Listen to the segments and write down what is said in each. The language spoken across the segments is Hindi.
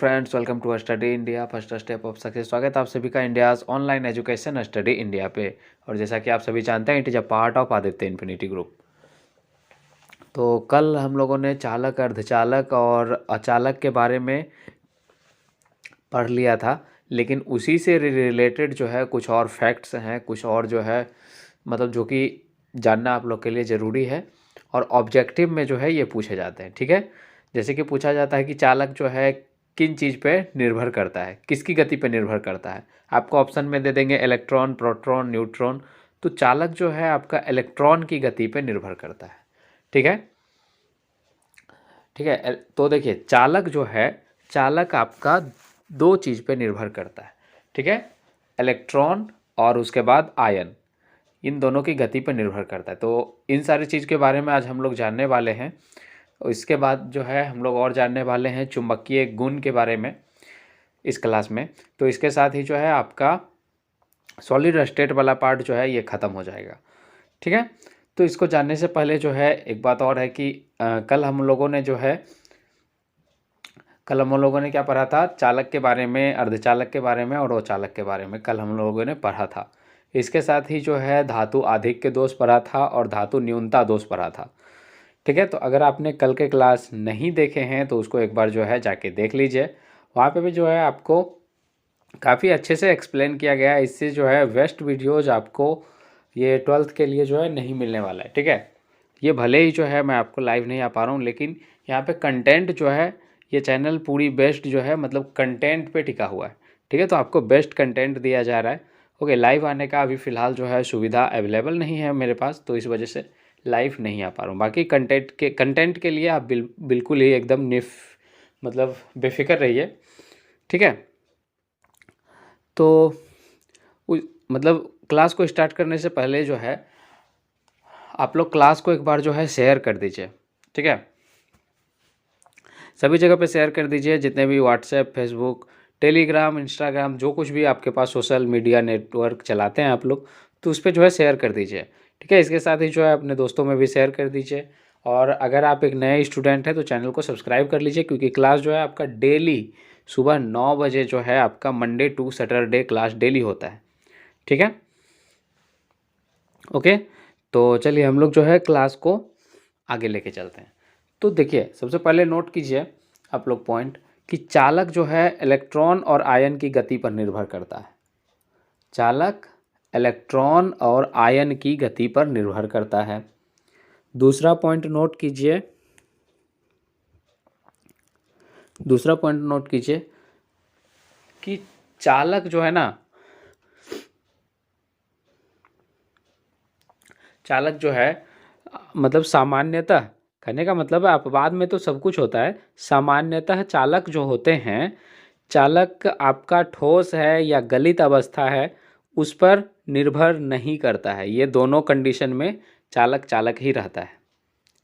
Friends, welcome to Study India first step of success. स्वागत है आप सभी का India's online education Study India पे। और जैसा कि आप सभी जानते हैं, it is a part of Aditya Infinity group. तो कल हम लोगों ने चालक, अर्धचालक और अचालक के बारे में पढ़ लिया था, लेकिन उसी से रिलेटेड जो है कुछ और फैक्ट्स हैं, कुछ और जो है मतलब जो कि जानना आप लोग के लिए ज़रूरी है और ऑब्जेक्टिव में जो है ये पूछे जाते हैं। ठीक है, जैसे कि पूछा जाता है कि चालक जो है किन चीज़ पे निर्भर करता है, किसकी गति पे निर्भर करता है। आपको ऑप्शन में दे देंगे इलेक्ट्रॉन, प्रोटॉन, न्यूट्रॉन। तो चालक जो है आपका इलेक्ट्रॉन की गति पे निर्भर करता है। ठीक है, ठीक है। तो देखिए, चालक जो है, चालक आपका दो चीज़ पे निर्भर करता है। ठीक है, इलेक्ट्रॉन और उसके बाद आयन, इन दोनों की गति पर निर्भर करता है। तो इन सारी चीज़ के बारे में आज हम लोग जानने वाले हैं। और इसके बाद जो है हम लोग और जानने वाले हैं चुंबकीय गुण के बारे में इस क्लास में। तो इसके साथ ही जो है आपका सॉलिड स्टेट वाला पार्ट जो है ये ख़त्म हो जाएगा। ठीक है, तो इसको जानने से पहले जो है एक बात और है कि कल हम लोगों ने क्या पढ़ा था, चालक के बारे में, अर्धचालक के बारे में और अचालक के बारे में कल हम लोगों ने पढ़ा था। इसके साथ ही जो है धातु आधिक्य दोष पढ़ा था और धातु न्यूनता दोष पढ़ा था। ठीक है, तो अगर आपने कल के क्लास नहीं देखे हैं तो उसको एक बार जो है जाके देख लीजिए। वहाँ पे भी जो है आपको काफ़ी अच्छे से एक्सप्लेन किया गया है। इससे जो है वेस्ट वीडियोज़ आपको ये 12th के लिए जो है नहीं मिलने वाला है। ठीक है, ये भले ही जो है मैं आपको लाइव नहीं आ पा रहा हूँ, लेकिन यहाँ पे कंटेंट जो है, ये चैनल पूरी बेस्ट जो है मतलब कंटेंट पे टिका हुआ है। ठीक है, तो आपको बेस्ट कंटेंट दिया जा रहा है। ओके, लाइव आने का अभी फ़िलहाल जो है सुविधा अवेलेबल नहीं है मेरे पास, तो इस वजह से लाइव नहीं आ पा रहा हूँ। बाकी कंटेंट के लिए आप बिल्कुल ही एकदम मतलब बेफिक्र रहिए। ठीक है, तो मतलब क्लास को स्टार्ट करने से पहले जो है आप लोग क्लास को एक बार जो है शेयर कर दीजिए। ठीक है, सभी जगह पे शेयर कर दीजिए, जितने भी व्हाट्सएप, फेसबुक, टेलीग्राम, इंस्टाग्राम, जो कुछ भी आपके पास सोशल मीडिया नेटवर्क चलाते हैं आप लोग, तो उस पर जो है शेयर कर दीजिए। ठीक है, इसके साथ ही जो है अपने दोस्तों में भी शेयर कर दीजिए। और अगर आप एक नए स्टूडेंट हैं तो चैनल को सब्सक्राइब कर लीजिए, क्योंकि क्लास जो है आपका डेली सुबह 9 बजे जो है आपका Monday to Saturday class daily होता है। ठीक है, ओके। तो चलिए हम लोग जो है क्लास को आगे लेके चलते हैं। तो देखिए, सबसे पहले नोट कीजिए आप लोग पॉइंट कि चालक जो है इलेक्ट्रॉन और आयन की गति पर निर्भर करता है। चालक इलेक्ट्रॉन और आयन की गति पर निर्भर करता है। दूसरा पॉइंट नोट कीजिए, कि चालक जो है ना, चालक जो है मतलब सामान्यतः, कहने का मतलब है अपवाद में तो सब कुछ होता है, सामान्यतः चालक जो होते हैं, चालक आपका ठोस है या गलित अवस्था है उस पर निर्भर नहीं करता है। ये दोनों कंडीशन में चालक चालक ही रहता है।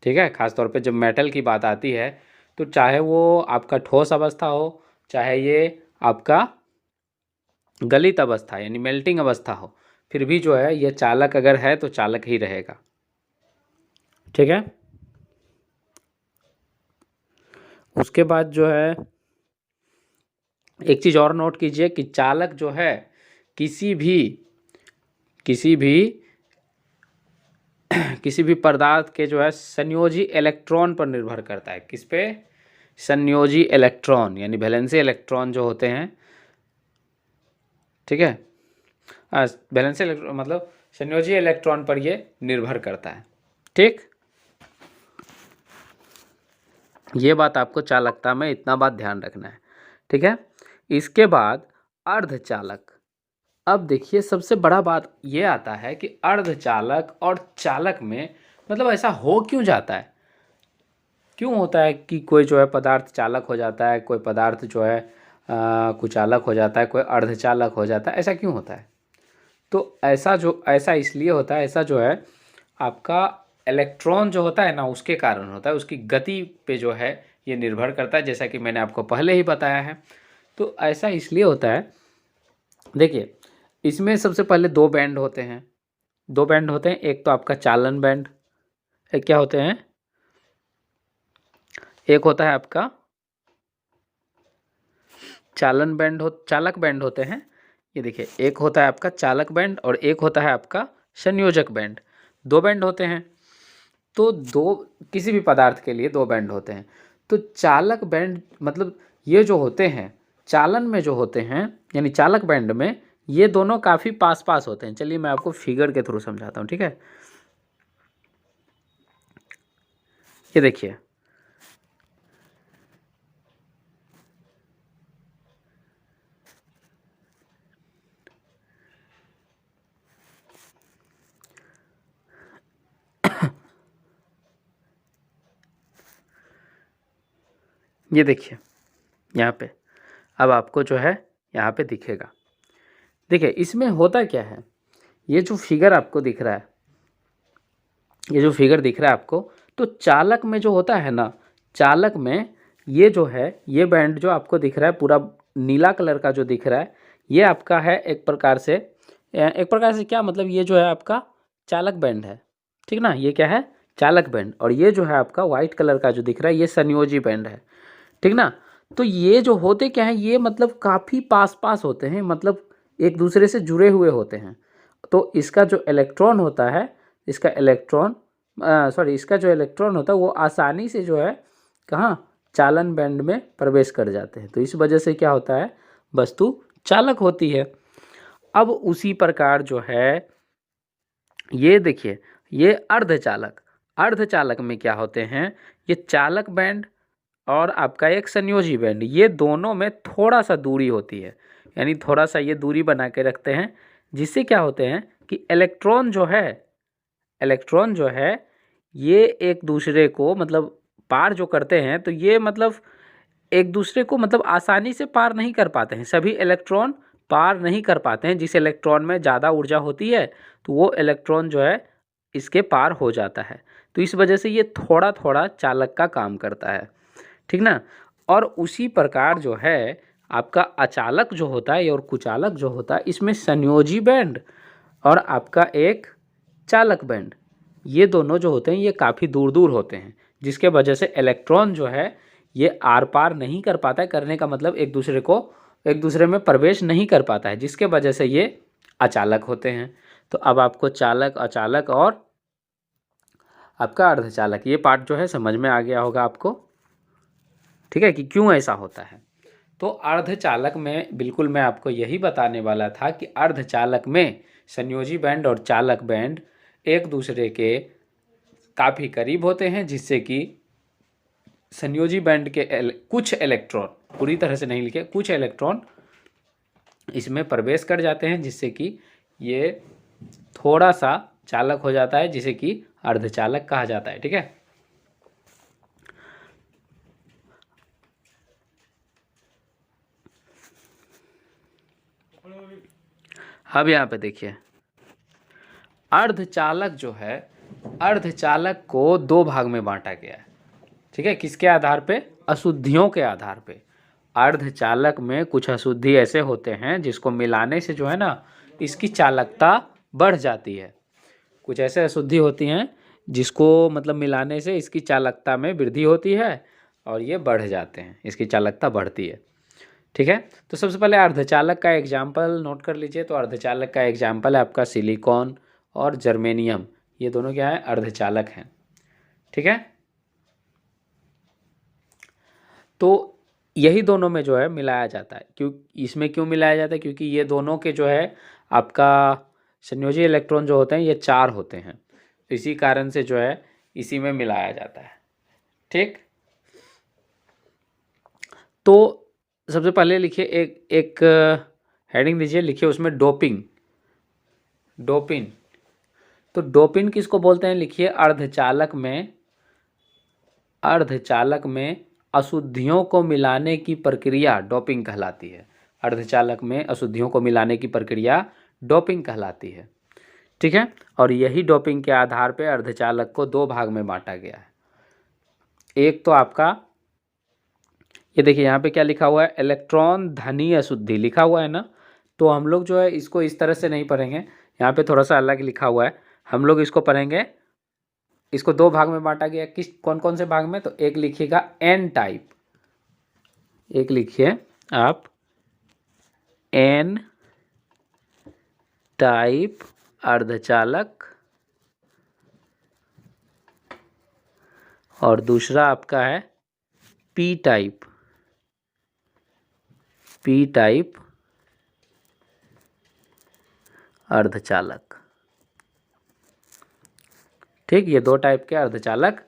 ठीक है, खासतौर पे जब मेटल की बात आती है तो चाहे वो आपका ठोस अवस्था हो, चाहे ये आपका गलित अवस्था यानी मेल्टिंग अवस्था हो, फिर भी जो है ये चालक अगर है तो चालक ही रहेगा। ठीक है, उसके बाद जो है एक चीज़ और नोट कीजिए कि चालक जो है किसी भी किसी भी पदार्थ के जो है संयोजी इलेक्ट्रॉन पर निर्भर करता है। किस पे? संयोजी इलेक्ट्रॉन यानी वैलेंसी इलेक्ट्रॉन जो होते हैं। ठीक है, वैलेंसी इलेक्ट्रॉन मतलब संयोजी इलेक्ट्रॉन पर ये निर्भर करता है। ठीक, ये बात आपको चालकता में इतना बात ध्यान रखना है। ठीक है, इसके बाद अर्धचालक। अब देखिए, सबसे बड़ा बात ये आता है कि अर्धचालक और चालक में मतलब ऐसा हो क्यों जाता है, क्यों होता है कि कोई जो है पदार्थ चालक हो जाता है, कोई पदार्थ जो है कुचालक हो जाता है, कोई अर्धचालक हो जाता है, ऐसा क्यों होता है? तो ऐसा इसलिए होता है, ऐसा जो है आपका इलेक्ट्रॉन जो होता है ना, उसके कारण होता है, उसकी गति पे जो है ये निर्भर करता है, जैसा कि मैंने आपको पहले ही बताया है। तो ऐसा इसलिए होता है, देखिए इसमें सबसे पहले दो बैंड होते हैं, एक तो आपका चालन बैंड, एक क्या होते हैं, एक होता है आपका चालक बैंड होते हैं। ये देखिए, एक होता है आपका चालक बैंड और एक होता है आपका संयोजक बैंड। दो बैंड होते हैं। तो दो, किसी भी पदार्थ के लिए दो बैंड होते हैं। तो चालक बैंड मतलब ये जो होते हैं चालन में जो होते हैं, यानी चालक बैंड में, ये दोनों काफ़ी पास पास होते हैं। चलिए मैं आपको फिगर के थ्रू समझाता हूँ, ठीक है। ये देखिए, ये देखिए यहाँ पे, अब आपको जो है यहाँ पे दिखेगा। देखिए इसमें होता क्या है, ये जो फिगर आपको दिख रहा है, ये जो फिगर दिख रहा है आपको, तो चालक में जो होता है ना, चालक में ये जो है, ये बैंड जो आपको दिख रहा है पूरा नीला कलर का जो दिख रहा है, ये आपका है एक प्रकार से क्या मतलब, ये जो है आपका चालक बैंड है, ठीक ना। ये क्या है, चालक बैंड। और ये जो है आपका व्हाइट कलर का जो दिख रहा है, ये संयोजी बैंड है, ठीक ना। तो ये जो होते क्या है, ये मतलब काफ़ी पास पास होते हैं, मतलब एक दूसरे से जुड़े हुए होते हैं। तो इसका जो इलेक्ट्रॉन होता है, इसका जो इलेक्ट्रॉन होता है वो आसानी से जो है कहाँ, चालन बैंड में प्रवेश कर जाते हैं। तो इस वजह से क्या होता है, वस्तु चालक होती है। अब उसी प्रकार जो है, ये देखिए, ये अर्धचालक में क्या होते हैं, ये चालक बैंड और आपका एक संयोजी बैंड, ये दोनों में थोड़ा सा दूरी होती है, यानी थोड़ा सा ये दूरी बना के रखते हैं, जिससे क्या होते हैं कि इलेक्ट्रॉन जो है ये एक दूसरे को मतलब पार जो करते हैं, तो ये मतलब एक दूसरे को मतलब आसानी से पार नहीं कर पाते हैं। सभी इलेक्ट्रॉन पार नहीं कर पाते हैं। जिस इलेक्ट्रॉन में ज़्यादा ऊर्जा होती है तो वो इलेक्ट्रॉन जो है इसके पार हो जाता है। तो इस वजह से ये थोड़ा थोड़ा चालक का काम करता है, ठीक ना। और उसी प्रकार जो है आपका अचालक जो होता है और कुचालक जो होता है, इसमें संयोजी बैंड और आपका एक चालक बैंड, ये दोनों जो होते हैं ये काफ़ी दूर दूर होते हैं, जिसके वजह से इलेक्ट्रॉन जो है ये आर पार नहीं कर पाता है। करने का मतलब एक दूसरे में प्रवेश नहीं कर पाता है, जिसके वजह से ये अचालक होते हैं। तो अब आपको चालक, अचालक और आपका अर्धचालक, ये पार्ट जो है समझ में आ गया होगा आपको, ठीक है, कि क्यों ऐसा होता है। तो अर्धचालक में बिल्कुल मैं आपको यही बताने वाला था कि अर्धचालक में संयोजी बैंड और चालक बैंड एक दूसरे के काफ़ी करीब होते हैं, जिससे कि संयोजी बैंड के कुछ इलेक्ट्रॉन, पूरी तरह से नहीं लिखे, कुछ इलेक्ट्रॉन इसमें प्रवेश कर जाते हैं, जिससे कि ये थोड़ा सा चालक हो जाता है, जिसे कि अर्धचालक कहा जाता है, ठीक है। अब यहाँ पे देखिए, अर्धचालक जो है, अर्धचालक को दो भाग में बांटा गया है, ठीक है। किसके आधार पे, अशुद्धियों के आधार पे। अर्धचालक में कुछ अशुद्धि ऐसे होते हैं जिसको मिलाने से जो है ना, इसकी चालकता बढ़ जाती है। कुछ ऐसे अशुद्धि होती हैं जिसको मतलब मिलाने से इसकी चालकता में वृद्धि होती है और ये बढ़ जाते हैं, इसकी चालकता बढ़ती है, ठीक है। तो सबसे पहले अर्धचालक का एग्जाम्पल नोट कर लीजिए। तो अर्धचालक का एग्जाम्पल है आपका सिलिकॉन और जर्मेनियम, ये दोनों क्या है, अर्धचालक हैं, ठीक है। तो यही दोनों में जो है मिलाया जाता है। इसमें क्यों मिलाया जाता है, क्योंकि ये दोनों के जो है आपका संयोजी इलेक्ट्रॉन जो होते हैं ये 4 होते हैं, इसी कारण से जो है इसी में मिलाया जाता है, ठीक। तो सबसे पहले लिखिए, एक हेडिंग दीजिए, लिखिए उसमें डोपिंग। तो डोपिंग किसको बोलते हैं, लिखिए अर्धचालक में अशुद्धियों को मिलाने की प्रक्रिया डोपिंग कहलाती है। अर्धचालक में अशुद्धियों को मिलाने की प्रक्रिया डोपिंग कहलाती है, ठीक है। और यही डोपिंग के आधार पर अर्धचालक को दो भाग में बांटा गया है। एक तो आपका, ये देखिए यहाँ पे क्या लिखा हुआ है, इलेक्ट्रॉन धनी अशुद्धि लिखा हुआ है ना। तो हम लोग जो है इसको इस तरह से नहीं पढ़ेंगे, यहाँ पे थोड़ा सा अलग लिखा हुआ है। हम लोग इसको पढ़ेंगे, इसको दो भाग में बांटा गया। कौन कौन से भाग में, तो एक लिखिएगा एन टाइप, एक लिखिए आप एन टाइप अर्धचालक और दूसरा आपका है पी टाइप अर्धचालक। ठीक, ये दो टाइप के अर्धचालक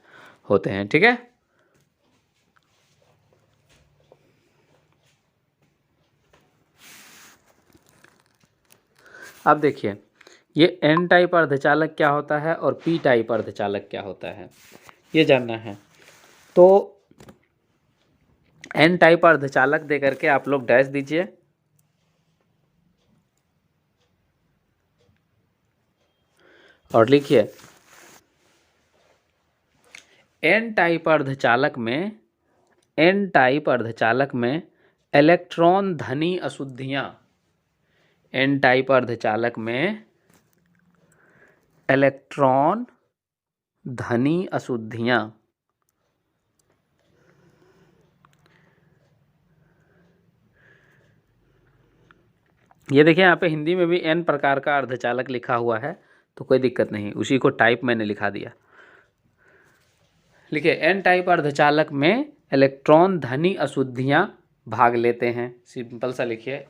होते हैं। ठीक है, अब देखिए ये एन टाइप अर्धचालक क्या होता है और पी टाइप अर्धचालक क्या होता है, ये जानना है। तो एन टाइप अर्धचालक दे करके आप लोग डैश दीजिए, और लिखिए एन टाइप अर्धचालक में इलेक्ट्रॉन धनी अशुद्धियां, एन टाइप अर्धचालक में इलेक्ट्रॉन धनी अशुद्धियां ये देखिए यहाँ पे हिंदी में भी एन प्रकार का अर्धचालक लिखा हुआ है, तो कोई दिक्कत नहीं, उसी को टाइप मैंने लिखा दिया। लिखिए एन टाइप अर्धचालक में इलेक्ट्रॉन धनी अशुद्धियां भाग लेते हैं। सिंपल सा लिखिए,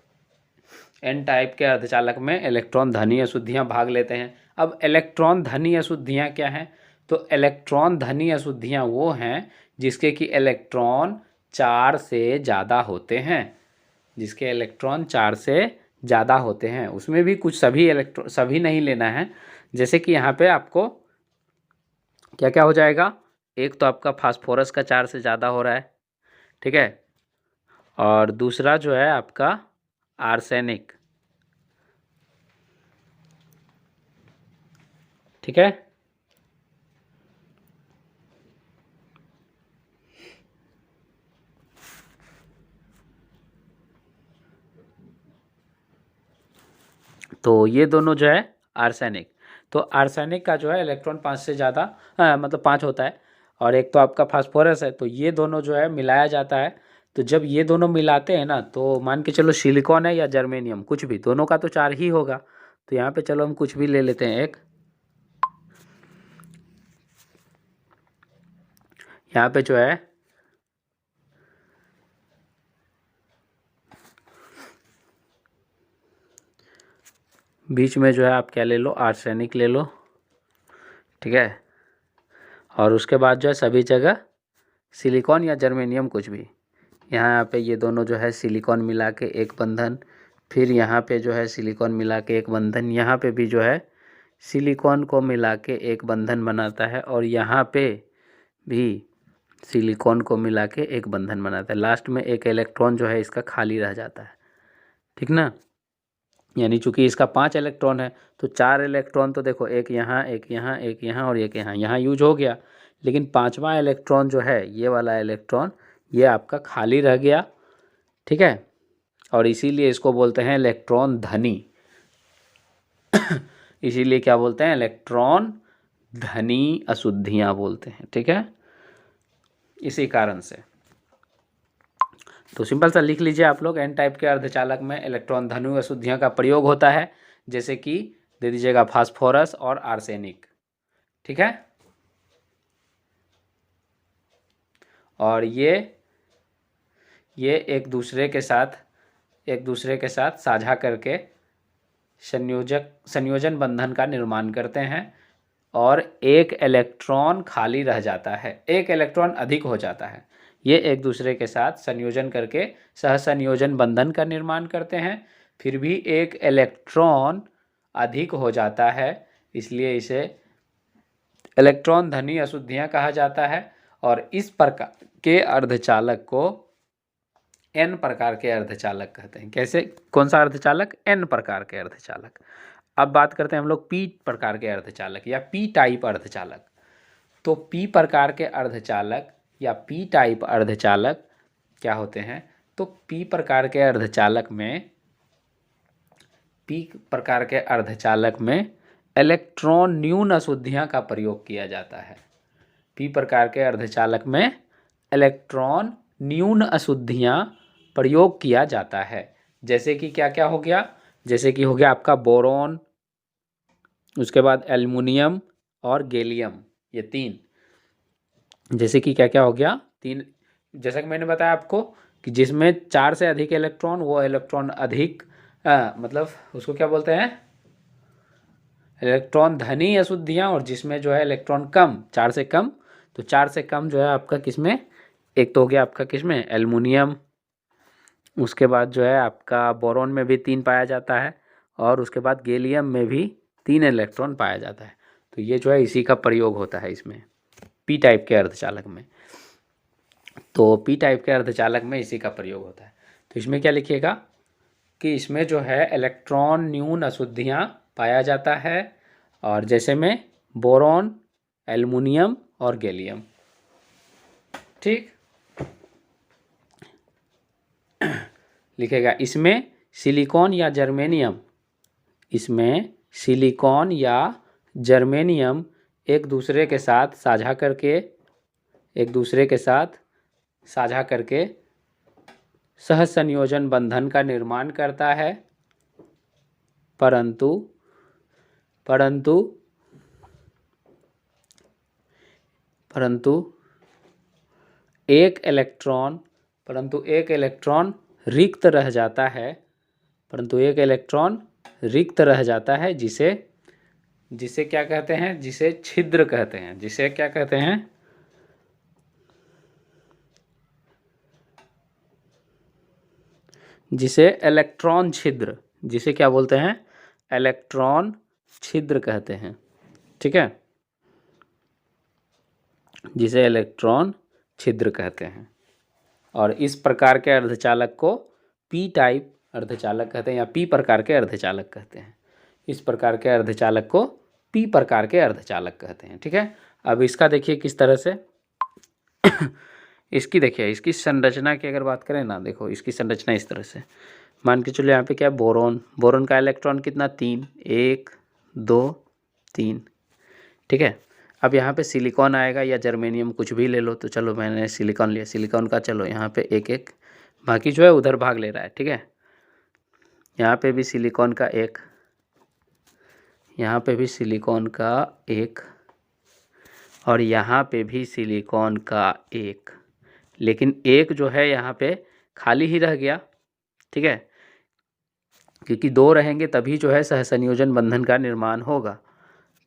एन टाइप के अर्धचालक में इलेक्ट्रॉन धनी अशुद्धियां भाग लेते हैं। अब इलेक्ट्रॉन धनी अशुद्धियां क्या हैं? तो इलेक्ट्रॉन धनी अशुद्धियां वो हैं जिसके कि इलेक्ट्रॉन 4 से ज़्यादा होते हैं, जिसके इलेक्ट्रॉन 4 से ज़्यादा होते हैं। उसमें भी कुछ सभी नहीं लेना है। जैसे कि यहाँ पे आपको क्या क्या हो जाएगा, एक तो आपका फास्फोरस का 4 से ज़्यादा हो रहा है, ठीक है, और दूसरा जो है आपका आर्सेनिक, ठीक है। तो ये दोनों जो है आर्सेनिक, तो आर्सेनिक का जो है इलेक्ट्रॉन 5 से ज़्यादा, मतलब 5 होता है, और एक तो आपका फास्फोरस है, तो ये दोनों जो है मिलाया जाता है। तो जब ये दोनों मिलाते हैं ना, तो मान के चलो सिलिकॉन है या जर्मेनियम, कुछ भी, दोनों का तो 4 ही होगा। तो यहाँ पे चलो हम कुछ भी ले लेते हैं एक, यहाँ पे जो है बीच में जो है आप क्या ले लो, आर्सेनिक ले लो, ठीक है, और उसके बाद जो है सभी जगह सिलिकॉन या जर्मेनियम कुछ भी। यहाँ पे ये दोनों जो है सिलिकॉन मिला के एक बंधन, फिर यहाँ पे जो है सिलिकॉन मिला के एक बंधन, यहाँ पे भी जो है सिलिकॉन को मिला के एक बंधन बनाता है, और यहाँ पे भी सिलिकॉन को मिला के एक बंधन बनाता है। लास्ट में एक इलेक्ट्रॉन जो है इसका खाली रह जाता है, ठीक ना। यानी चूंकि इसका 5 इलेक्ट्रॉन है, तो 4 इलेक्ट्रॉन तो देखो, एक यहाँ, एक यहाँ, एक यहाँ और एक यहाँ यूज हो गया, लेकिन 5वां इलेक्ट्रॉन जो है, ये वाला इलेक्ट्रॉन, ये आपका खाली रह गया, ठीक है, और इसीलिए इसको बोलते हैं इलेक्ट्रॉन धनी। इसीलिए क्या बोलते हैं, इलेक्ट्रॉन धनी अशुद्धियां बोलते हैं, ठीक है, इसी कारण से। तो सिंपल सा लिख लीजिए आप लोग, एन टाइप के अर्धचालक में इलेक्ट्रॉन धनु अशुद्धियां का प्रयोग होता है, जैसे कि दे दीजिएगा फास्फोरस और आर्सेनिक, ठीक है। और ये एक दूसरे के साथ साझा करके संयोजन बंधन का निर्माण करते हैं, और एक इलेक्ट्रॉन खाली रह जाता है, एक इलेक्ट्रॉन अधिक हो जाता है। ये एक दूसरे के साथ संयोजन करके सहसंयोजन बंधन का निर्माण करते हैं, फिर भी एक इलेक्ट्रॉन अधिक हो जाता है, इसलिए इसे इलेक्ट्रॉन धनी अशुद्धियां कहा जाता है। और इस प्रकार के अर्धचालक को एन प्रकार के अर्धचालक कहते हैं। कैसे, कौन सा अर्धचालक, एन प्रकार के अर्धचालक। अब बात करते हैं हम लोग पी प्रकार के अर्धचालक या पी टाइप अर्धचालक। तो पी प्रकार के अर्धचालक या पी टाइप अर्धचालक क्या होते हैं? तो पी प्रकार के अर्धचालक में इलेक्ट्रॉन न्यून अशुद्धियां का प्रयोग किया जाता है। पी प्रकार के अर्धचालक में इलेक्ट्रॉन न्यून अशुद्धियां प्रयोग किया जाता है। जैसे कि क्या क्या हो गया, जैसे कि हो गया आपका बोरॉन, उसके बाद एल्युमिनियम और गैलियम, ये तीन। जैसे कि क्या क्या हो गया, तीन, जैसा कि मैंने बताया आपको कि जिसमें 4 से अधिक इलेक्ट्रॉन, वो इलेक्ट्रॉन अधिक मतलब उसको क्या बोलते हैं, इलेक्ट्रॉन धनी अशुद्धियाँ, और जिसमें जो है इलेक्ट्रॉन कम, 4 से कम, तो 4 से कम जो है आपका किसमें, एक तो हो गया आपका किसमें, एल्युमिनियम, उसके बाद जो है आपका बोरॉन में भी 3 पाया जाता है, और उसके बाद गैलियम में भी 3 इलेक्ट्रॉन पाया जाता है। तो ये जो है इसी का प्रयोग होता है इसमें, पी टाइप के अर्धचालक में। तो पी टाइप के अर्धचालक में इसी का प्रयोग होता है। तो इसमें क्या लिखिएगा कि इसमें जो है इलेक्ट्रॉन न्यून अशुद्धियाँ पाया जाता है, और जैसे में बोरॉन, एल्युमिनियम और गैलियम। ठीक, लिखेगा इसमें सिलिकॉन या जर्मेनियम, इसमें सिलिकॉन या जर्मेनियम एक दूसरे के साथ साझा करके, एक दूसरे के साथ साझा करके सहसंयोजन बंधन का निर्माण करता है, परंतु परंतु परंतु एक इलेक्ट्रॉन परंतु एक इलेक्ट्रॉन रिक्त रह जाता है, परंतु एक इलेक्ट्रॉन रिक्त रह जाता है, जिसे जिसे क्या कहते हैं, जिसे छिद्र कहते हैं, जिसे क्या कहते हैं, जिसे इलेक्ट्रॉन छिद्र, जिसे क्या बोलते हैं, इलेक्ट्रॉन छिद्र कहते हैं। ठीक है, जिसे इलेक्ट्रॉन छिद्र कहते हैं। और इस प्रकार के अर्धचालक को पी टाइप अर्धचालक कहते हैं, या पी प्रकार के अर्धचालक कहते हैं। इस प्रकार के अर्धचालक को पी प्रकार के अर्धचालक कहते हैं। ठीक है, अब इसका देखिए किस तरह से इसकी देखिए, इसकी संरचना की अगर बात करें ना, देखो इसकी संरचना इस तरह से, मान के चलो यहाँ पे क्या है, बोरॉन, बोरॉन का इलेक्ट्रॉन कितना, 3, 1 2 3। ठीक है, अब यहाँ पे सिलिकॉन आएगा या जर्मेनियम, कुछ भी ले लो, तो चलो मैंने सिलिकॉन लिया, सिलिकॉन का चलो यहाँ पे एक एक, बाकी जो है उधर भाग ले रहा है। ठीक है, यहाँ पे भी सिलिकॉन का एक, यहाँ पे भी सिलिकॉन का एक, और यहाँ पे भी सिलिकॉन का एक, लेकिन एक जो है यहाँ पे खाली ही रह गया। ठीक है, क्योंकि 2 रहेंगे तभी जो है सहसंयोजन बंधन का निर्माण होगा।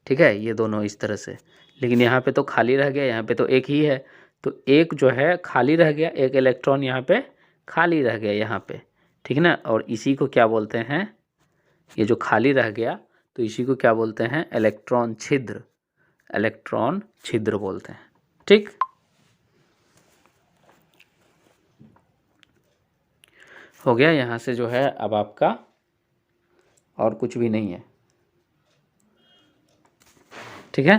ठीक है, ये दोनों इस तरह से, लेकिन यहाँ पे तो खाली रह गया, यहाँ पे तो एक ही है, तो एक जो है खाली रह गया, एक इलेक्ट्रॉन यहाँ पे खाली रह गया यहाँ पे। ठीक है ना, और इसी को क्या बोलते हैं, ये जो खाली रह गया, तो इसी को क्या बोलते हैं, इलेक्ट्रॉन छिद्र, इलेक्ट्रॉन छिद्र बोलते हैं। ठीक, हो गया यहाँ से जो है अब आपका और कुछ भी नहीं है। ठीक है,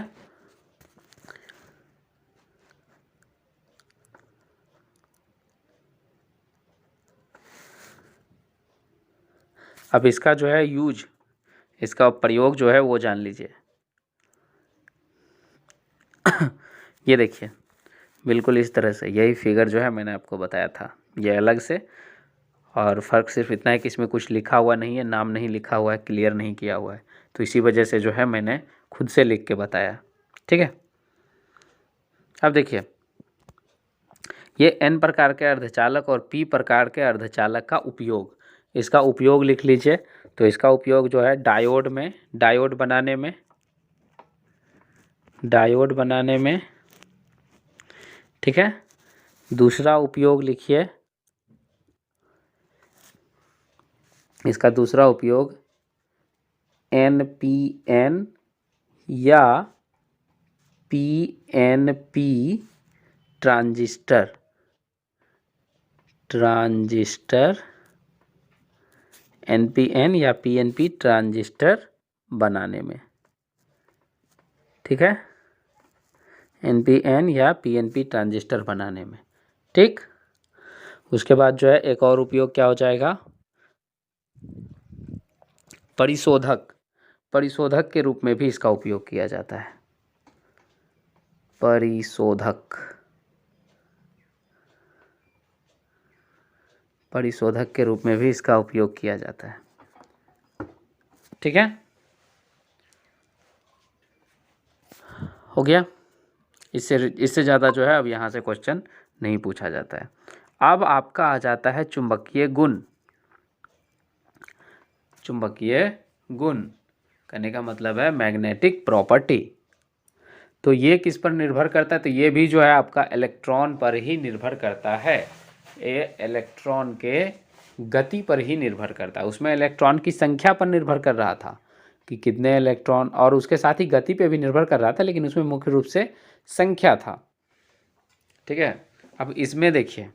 अब इसका जो है यूज, इसका प्रयोग जो है वो जान लीजिए। ये देखिए बिल्कुल इस तरह से, यही फिगर जो है मैंने आपको बताया था, ये अलग से, और फ़र्क सिर्फ इतना है कि इसमें कुछ लिखा हुआ नहीं है, नाम नहीं लिखा हुआ है, क्लियर नहीं किया हुआ है, तो इसी वजह से जो है मैंने खुद से लिख के बताया। ठीक है, अब देखिए ये एन प्रकार के अर्धचालक और पी प्रकार के अर्धचालक का उपयोग, इसका उपयोग लिख लीजिए। तो इसका उपयोग जो है डायोड में, डायोड बनाने में, डायोड बनाने में। ठीक है, दूसरा उपयोग लिखिए, इसका दूसरा उपयोग NPN या PNP ट्रांजिस्टर, NPN या PNP ट्रांजिस्टर बनाने में। ठीक है, NPN या PNP ट्रांजिस्टर बनाने में। ठीक, उसके बाद जो है एक और उपयोग क्या हो जाएगा, परिशोधक, परिशोधक के रूप में भी इसका उपयोग किया जाता है, परिशोधक, परिशोधक के रूप में भी इसका उपयोग किया जाता है। ठीक है, हो गया। इससे ज़्यादा जो है अब यहाँ से क्वेश्चन नहीं पूछा जाता है। अब आपका आ जाता है चुंबकीय गुण। चुंबकीय गुण कहने का मतलब है मैग्नेटिक प्रॉपर्टी। तो ये किस पर निर्भर करता है? तो ये भी जो है आपका इलेक्ट्रॉन पर ही निर्भर करता है। ये इलेक्ट्रॉन के गति पर ही निर्भर करता है। उसमें इलेक्ट्रॉन की संख्या पर निर्भर कर रहा था कि कितने इलेक्ट्रॉन, और उसके साथ ही गति पे भी निर्भर कर रहा था, लेकिन उसमें मुख्य रूप से संख्या था। ठीक है, अब इसमें देखिए,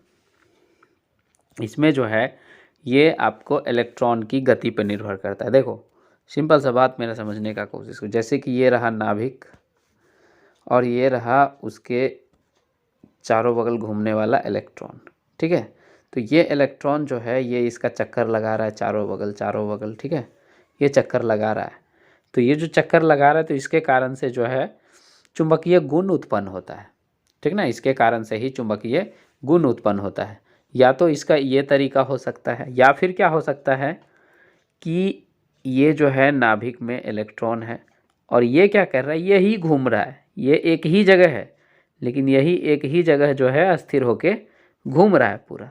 इसमें जो है ये आपको इलेक्ट्रॉन की गति पर निर्भर करता है। देखो सिंपल सा बात मेरा समझने का कोशिश करो। जैसे कि ये रहा नाभिक और ये रहा उसके चारों बगल घूमने वाला इलेक्ट्रॉन। ठीक है, तो ये इलेक्ट्रॉन जो है ये इसका चक्कर लगा रहा है चारों बगल। ठीक है, ये चक्कर लगा रहा है। तो ये जो चक्कर लगा रहा है तो इसके कारण से जो है चुंबकीय गुण उत्पन्न होता है। ठीक ना, इसके कारण से ही चुंबकीय गुण उत्पन्न होता है। या तो इसका ये तरीका हो सकता है, या फिर क्या हो सकता है कि ये जो है नाभिक में इलेक्ट्रॉन है और ये क्या कर रहा है, यही घूम रहा है। ये एक ही जगह है, लेकिन यही एक ही जगह जो है अस्थिर होके घूम रहा है पूरा।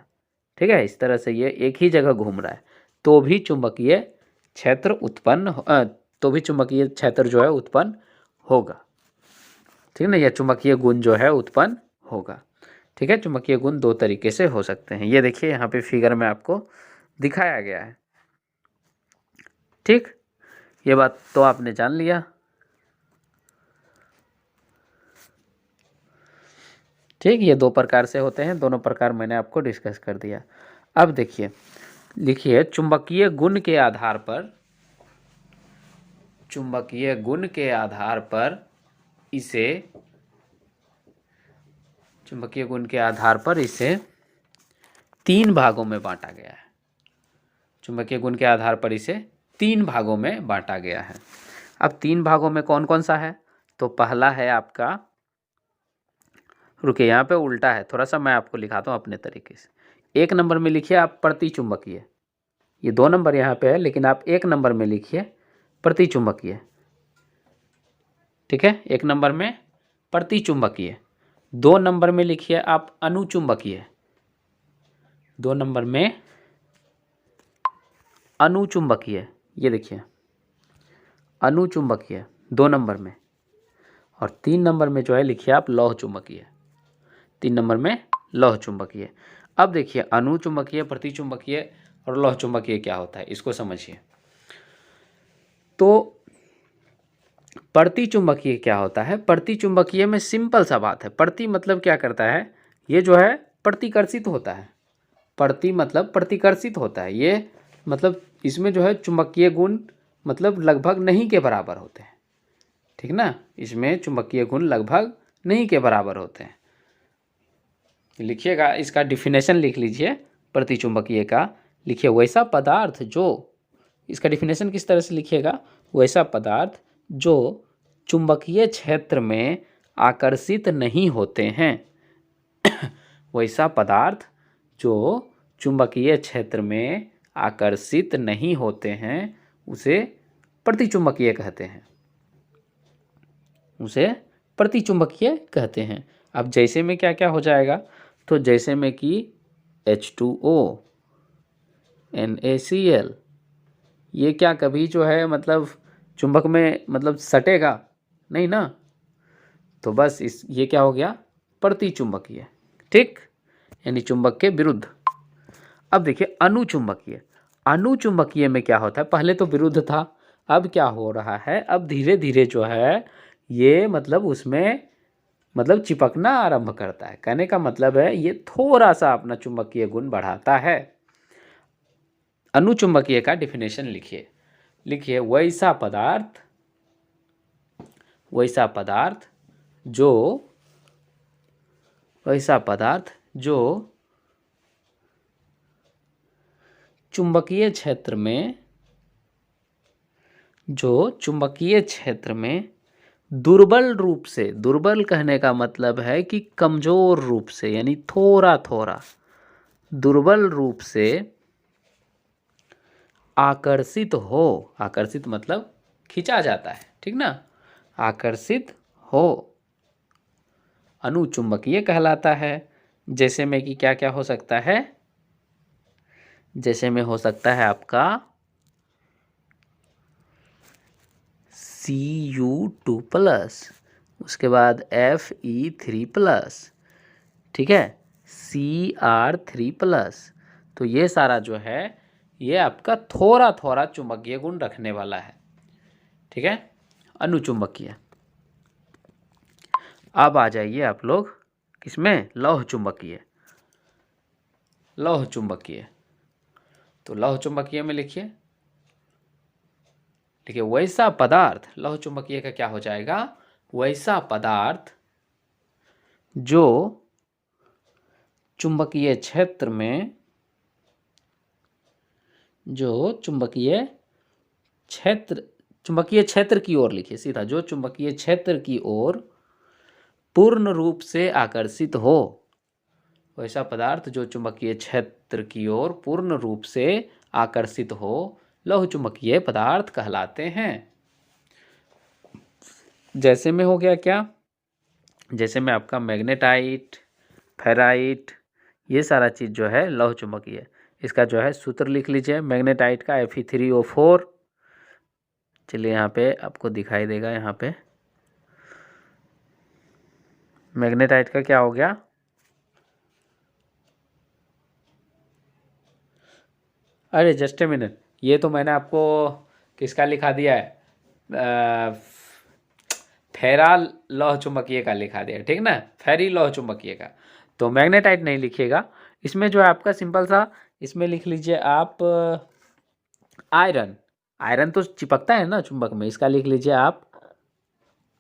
ठीक है, इस तरह से ये एक ही जगह घूम रहा है, तो भी चुंबकीय क्षेत्र जो है उत्पन्न होगा। ठीक है ना, यह चुंबकीय गुण जो है उत्पन्न होगा। ठीक है, चुंबकीय गुण दो तरीके से हो सकते हैं। ये देखिए यहाँ पे फिगर में आपको दिखाया गया है। ठीक, ये बात तो आपने जान लिया। ठीक, ये दो प्रकार से होते हैं, दोनों प्रकार मैंने आपको डिस्कस कर दिया। अब देखिए, लिखिए चुंबकीय गुण के आधार पर, चुंबकीय गुण के आधार पर इसे, चुंबकीय गुण के आधार पर इसे 3 भागों में बांटा गया है। चुंबकीय गुण के आधार पर इसे 3 भागों में बांटा गया है। अब 3 भागों में कौन कौन सा है? तो पहला है आपका, रुकिए यहाँ पे उल्टा है, थोड़ा सा मैं आपको लिखाता हूँ अपने तरीके से। 1 नंबर में लिखिए आप प्रतिचुंबकीय, ये 2 नंबर यहाँ पे है, लेकिन आप 1 नंबर में लिखिए प्रतिचुंबकीय। ठीक है, 1 नंबर में प्रतिचुंबकीय। 2 नंबर में लिखिए आप अनुचुंबकीय। 2 नंबर में अनुचुंबकीय, ये देखिए अनुचुंबकीय 2 नंबर में। और 3 नंबर में जो है लिखिए आप लौह चुंबकीय। 3 नंबर में लौह चुंबकीय। अब देखिए अनुचुंबकीय, प्रतिचुंबकीय और लौह चुंबकीय क्या होता है, इसको समझिए। तो प्रतिचुंबकीय क्या होता है? प्रतिचुंबकीय में सिंपल सा बात है। प्रति मतलब क्या करता है, ये जो है प्रतिकर्षित होता है। प्रति मतलब प्रतिकर्षित होता है। ये मतलब इसमें जो है चुंबकीय गुण मतलब लगभग नहीं के बराबर होते हैं। ठीक ना, इसमें चुंबकीय गुण लगभग नहीं के बराबर होते हैं। लिखिएगा, इसका डिफिनेशन लिख लीजिए प्रतिचुंबकीय का। लिखिए वैसा पदार्थ जो, इसका डिफिनेशन किस तरह से लिखिएगा, वैसा पदार्थ जो चुंबकीय क्षेत्र में आकर्षित नहीं होते हैं। वैसा पदार्थ जो चुंबकीय क्षेत्र में आकर्षित नहीं होते हैं उसे प्रतिचुंबकीय कहते हैं, उसे प्रतिचुंबकीय कहते हैं। अब जैसे में क्या क्या हो जाएगा, तो जैसे में कि H2O, NaCl, ये क्या कभी जो है मतलब चुंबक में मतलब सटेगा नहीं ना, तो बस ये क्या हो गया, प्रतिचुंबकीय। ठीक, यानी चुंबक के विरुद्ध। अब देखिए अनुचुंबकीय। अनुचुंबकीय में क्या होता है, पहले तो विरुद्ध था, अब क्या हो रहा है, अब धीरे धीरे जो है ये मतलब उसमें मतलब चिपकना आरंभ करता है। कहने का मतलब है ये थोड़ा सा अपना चुंबकीय गुण बढ़ाता है। अनुचुंबकीय का डिफिनेशन लिखिए। लिखिए वैसा पदार्थ जो चुंबकीय क्षेत्र में दुर्बल रूप से, दुर्बल कहने का मतलब है कि कमजोर रूप से, यानी थोड़ा थोड़ा दुर्बल रूप से आकर्षित हो, आकर्षित मतलब खींचा जाता है, ठीक ना, आकर्षित हो, अनुचुंबकीय कहलाता है। जैसे में कि क्या क्या हो सकता है, जैसे में हो सकता है आपका Cu2+, उसके बाद Fe3+, ठीक है, Cr3+। तो ये सारा जो है ये आपका थोड़ा थोड़ा चुंबकीय गुण रखने वाला है, ठीक है, अनुचुंबकीय। अब आ जाइए आप लोग किसमें, लौह चुंबकीय। लौह चुंबकीय, तो लौह चुंबकीय में लिखिए, देखिए वैसा पदार्थ, लौह चुंबकीय का क्या हो जाएगा, वैसा पदार्थ जो चुंबकीय क्षेत्र में, जो चुंबकीय क्षेत्र की ओर, लिखिए सीधा, जो चुंबकीय क्षेत्र की ओर पूर्ण रूप से आकर्षित हो, वैसा पदार्थ जो चुंबकीय क्षेत्र की ओर पूर्ण रूप से आकर्षित हो, लौह चुंबकीय पदार्थ कहलाते हैं। जैसे में हो गया क्या, जैसे में आपका मैग्नेटाइट, फेराइट, ये सारा चीज़ जो है लौह चुंबकीय। इसका जो है सूत्र लिख लीजिए, मैग्नेटाइट का Fe3O4। चलिए यहाँ पे आपको दिखाई देगा, यहाँ पे मैग्नेटाइट का क्या हो गया, अरे जस्ट ए मिनट, ये तो मैंने आपको किसका लिखा दिया है, फेरा लौह चुंबकीय का लिखा दिया, ठीक ना, फेरी लौह चुंबकीय का। तो मैग्नेटाइट नहीं लिखिएगा, इसमें जो है आपका सिंपल सा, इसमें लिख लीजिए आप आयरन। आयरन तो चिपकता है ना चुंबक में, इसका लिख लीजिए आप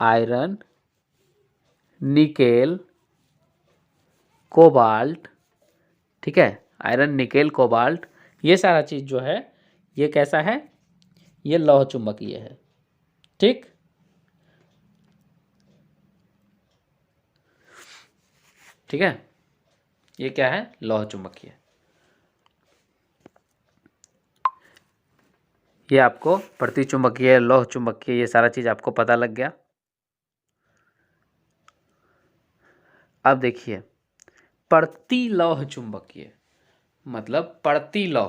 आयरन, निकेल, कोबाल्ट, ठीक है, आयरन, निकेल, कोबाल्ट, ये सारा चीज़ जो है ये कैसा है, ये लौह चुंबकीय है, ठीक। ठीक है, ये क्या है, लौह चुंबकीय। ये आपको प्रतिचुंबकीय, लौह चुंबकीय, ये सारा चीज़ आपको पता लग गया। अब देखिए प्रतिलौह चुंबकीय, मतलब प्रतिलौह,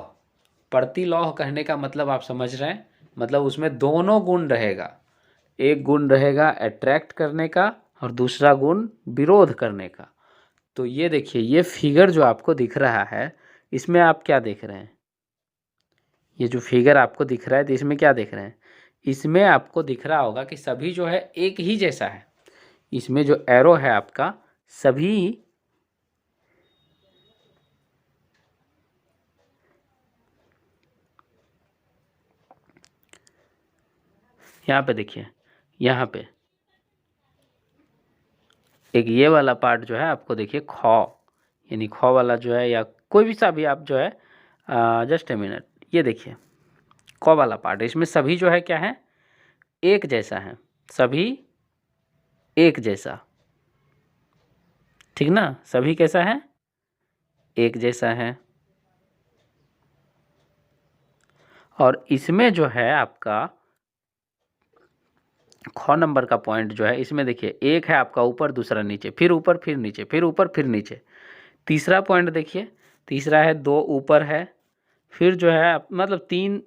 प्रतिलौह कहने का मतलब आप समझ रहे हैं, मतलब उसमें दोनों गुण रहेगा, एक गुण रहेगा अट्रैक्ट करने का और दूसरा गुण विरोध करने का। तो ये देखिए, ये फिगर जो आपको दिख रहा है, इसमें आप क्या देख रहे हैं, ये जो फिगर आपको दिख रहा है तो इसमें क्या देख रहे हैं, इसमें आपको दिख रहा होगा कि सभी जो है एक ही जैसा है। इसमें जो एरो है आपका, सभी यहाँ पे देखिए, यहाँ पे एक ये वाला पार्ट जो है आपको देखिए खौ, यानी खौ वाला जो है, या कोई भी सा भी आप जो है, जस्ट ए मिनट, ये देखिए खौ वाला पार्ट, इसमें सभी जो है क्या है, एक जैसा है, सभी एक जैसा, ठीक ना, सभी कैसा है, एक जैसा है। और इसमें जो है आपका ख नंबर का पॉइंट जो है, इसमें देखिए एक है आपका ऊपर, दूसरा नीचे, फिर ऊपर, फिर नीचे, फिर ऊपर, फिर नीचे। तीसरा पॉइंट देखिए, तीसरा है दो ऊपर है, फिर जो है मतलब तीन,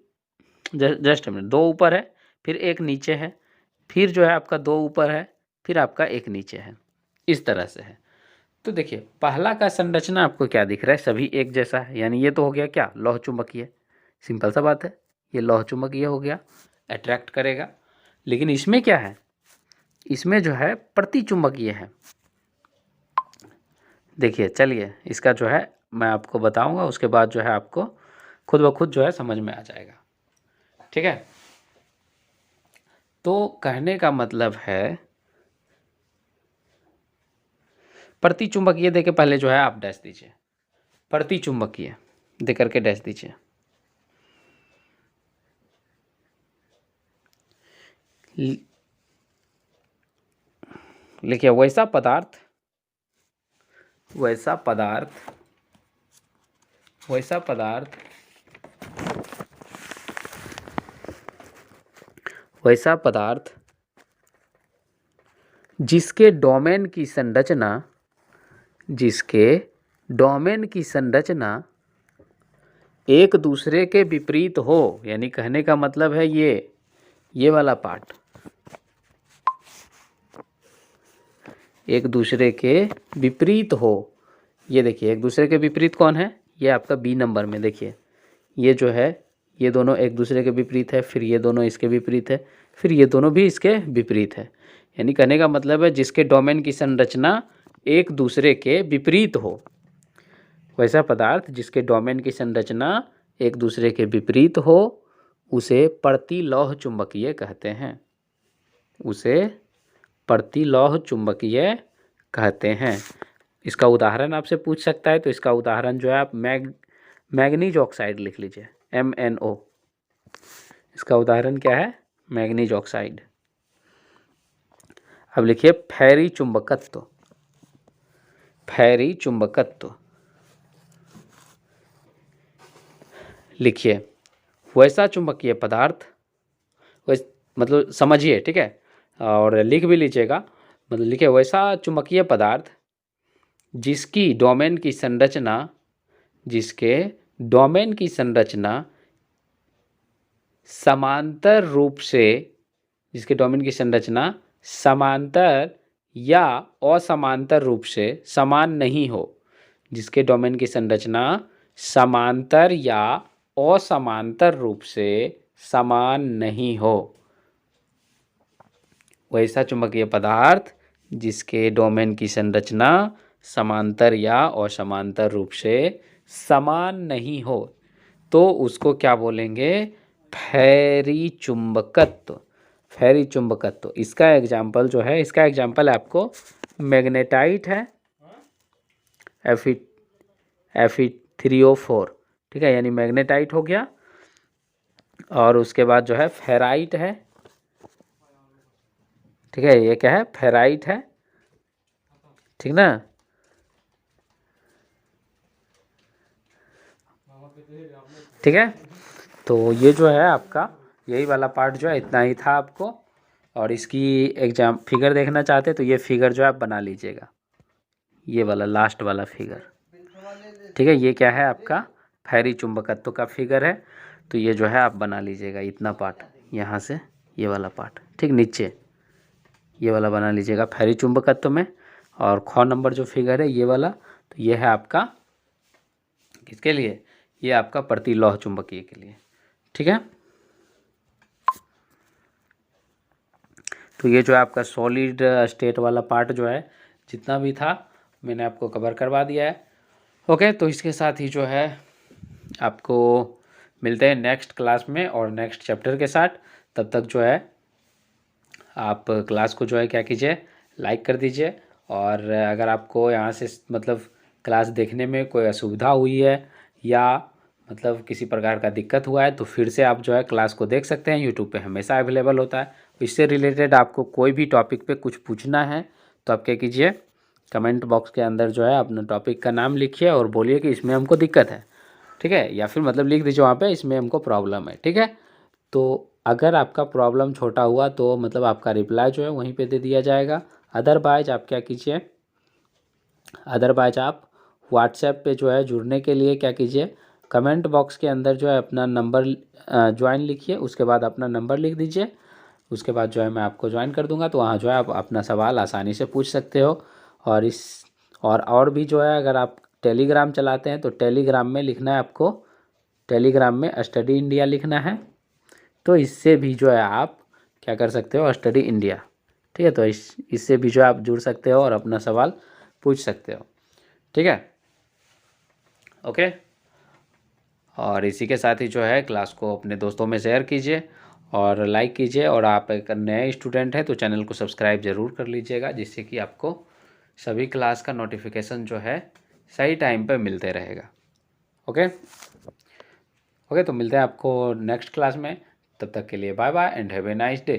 जस्ट मिनट, दो ऊपर है, फिर एक नीचे है, फिर जो है आपका दो ऊपर है, फिर आपका एक नीचे है, इस तरह से है। तो देखिए पहला का संरचना आपको क्या दिख रहा है, सभी एक जैसा है, यानी ये तो हो गया क्या, लौह चुंबकीय, सिंपल सा बात है, ये लौह चुंबकीय हो गया, अट्रैक्ट करेगा। लेकिन इसमें क्या है, इसमें जो है प्रतिचुंबकीय है। देखिए चलिए इसका जो है मैं आपको बताऊंगा, उसके बाद जो है आपको खुद ब खुद जो है समझ में आ जाएगा, ठीक है। तो कहने का मतलब है प्रतिचुंबकीय दे के पहले जो है आप डैश दीजिए, प्रतिचुंबकीय दे करके डैश दीजिए। लिखिए वैसा पदार्थ, वैसा पदार्थ वैसा पदार्थ जिसके डोमेन की संरचना एक दूसरे के विपरीत हो, यानी कहने का मतलब है ये वाला पार्ट एक दूसरे के विपरीत हो। ये देखिए एक दूसरे के विपरीत कौन है, ये आपका बी नंबर में देखिए, ये जो है ये दोनों एक दूसरे के विपरीत है, फिर ये दोनों इसके विपरीत है, फिर ये दोनों भी इसके विपरीत है। यानी कहने का मतलब है जिसके डोमेन की संरचना एक दूसरे के विपरीत हो, वैसा पदार्थ जिसके डोमेन की संरचना एक दूसरे के विपरीत हो उसे प्रतिलोह चुंबकीय कहते हैं। उसे प्रतिलोह चुंबकीय कहते हैं। इसका उदाहरण आपसे पूछ सकता है, तो इसका उदाहरण जो है आप मैग्नीज ऑक्साइड लिख लीजिए, MnO। इसका उदाहरण क्या है, मैग्नीज ऑक्साइड। अब लिखिए फेरी चुंबकत्व। फेरी चुंबकत्व लिखिए, वैसा चुंबकीय पदार्थ, मतलब समझिए, ठीक है, और लिख भी लीजिएगा। मतलब लिखिए वैसा चुंबकीय पदार्थ जिसके डोमेन की संरचना समांतर रूप से, जिसके डोमेन की संरचना समांतर या असमांतर रूप से समान नहीं हो। जिसके डोमेन की संरचना समांतर या असमांतर रूप से समान नहीं हो, वैसा चुंबकीय पदार्थ जिसके डोमेन की संरचना समांतर या असमांतर रूप से समान नहीं हो, तो उसको क्या बोलेंगे, फेरी चुंबकत्व। फेरी चुंबकत्व, इसका एग्जाम्पल जो है, इसका एग्जाम्पल आपको मैग्नेटाइट है, Fe3O4, ठीक है, यानी मैग्नेटाइट हो गया। और उसके बाद जो है फेराइट है, ठीक है, ये क्या है, फेराइट है, ठीक ना। ठीक है, तो ये जो है आपका यही वाला पार्ट जो है इतना ही था आपको। और इसकी एग्जाम फिगर देखना चाहते तो ये फिगर जो है आप बना लीजिएगा, ये वाला लास्ट वाला फिगर, ठीक है। ये क्या है आपका फेरी चुंबकत्व का फिगर है, तो ये जो है आप बना लीजिएगा, इतना पार्ट यहाँ से ये वाला पार्ट, ठीक, नीचे ये वाला बना लीजिएगा फेरी चुंबकत्व में। और ख नंबर जो फिगर है ये वाला, तो ये है आपका किसके लिए, ये आपका प्रतिलोह चुंबकीय के लिए, ठीक है। तो ये जो है आपका सॉलिड स्टेट वाला पार्ट जो है जितना भी था मैंने आपको कवर करवा दिया है। ओके, तो इसके साथ ही जो है आपको मिलते हैं नेक्स्ट क्लास में और नेक्स्ट चैप्टर के साथ। तब तक जो है आप क्लास को जो है क्या कीजिए, लाइक कर दीजिए। और अगर आपको यहाँ से मतलब क्लास देखने में कोई असुविधा हुई है या मतलब किसी प्रकार का दिक्कत हुआ है तो फिर से आप जो है क्लास को देख सकते हैं, यूट्यूब पे हमेशा अवेलेबल होता है। इससे रिलेटेड आपको कोई भी टॉपिक पे कुछ पूछना है तो आप क्या कीजिए, कमेंट बॉक्स के अंदर जो है अपना टॉपिक का नाम लिखिए और बोलिए कि इसमें हमको दिक्कत है, ठीक है, या फिर मतलब लिख दीजिए वहाँ पे इसमें हमको प्रॉब्लम है, ठीक है। तो अगर आपका प्रॉब्लम छोटा हुआ तो मतलब आपका रिप्लाई जो है वहीं पे दे दिया जाएगा। अदरवाइज आप क्या कीजिए, अदरवाइज आप व्हाट्सएप पे जो है जुड़ने के लिए क्या कीजिए, कमेंट बॉक्स के अंदर जो है अपना नंबर ज्वाइन लिखिए, उसके बाद अपना नंबर लिख दीजिए, उसके बाद जो है मैं आपको ज्वाइन कर दूंगा। तो वहाँ जो है आप अपना सवाल आसानी से पूछ सकते हो। और और भी जो है अगर आप टेलीग्राम चलाते हैं तो टेलीग्राम में लिखना है आपको, टेलीग्राम में स्टडी इंडिया लिखना है। तो इससे भी जो है आप क्या कर सकते हो, स्टडी इंडिया, ठीक है। तो इससे भी जो है आप जुड़ सकते हो और अपना सवाल पूछ सकते हो, ठीक है। ओके, और इसी के साथ ही जो है क्लास को अपने दोस्तों में शेयर कीजिए और लाइक कीजिए। और आप एक नए स्टूडेंट हैं तो चैनल को सब्सक्राइब ज़रूर कर लीजिएगा, जिससे कि आपको सभी क्लास का नोटिफिकेशन जो है सही टाइम पे मिलते रहेगा। ओके ओके, तो मिलते हैं आपको नेक्स्ट क्लास में। तब तक के लिए bye bye and have a nice day.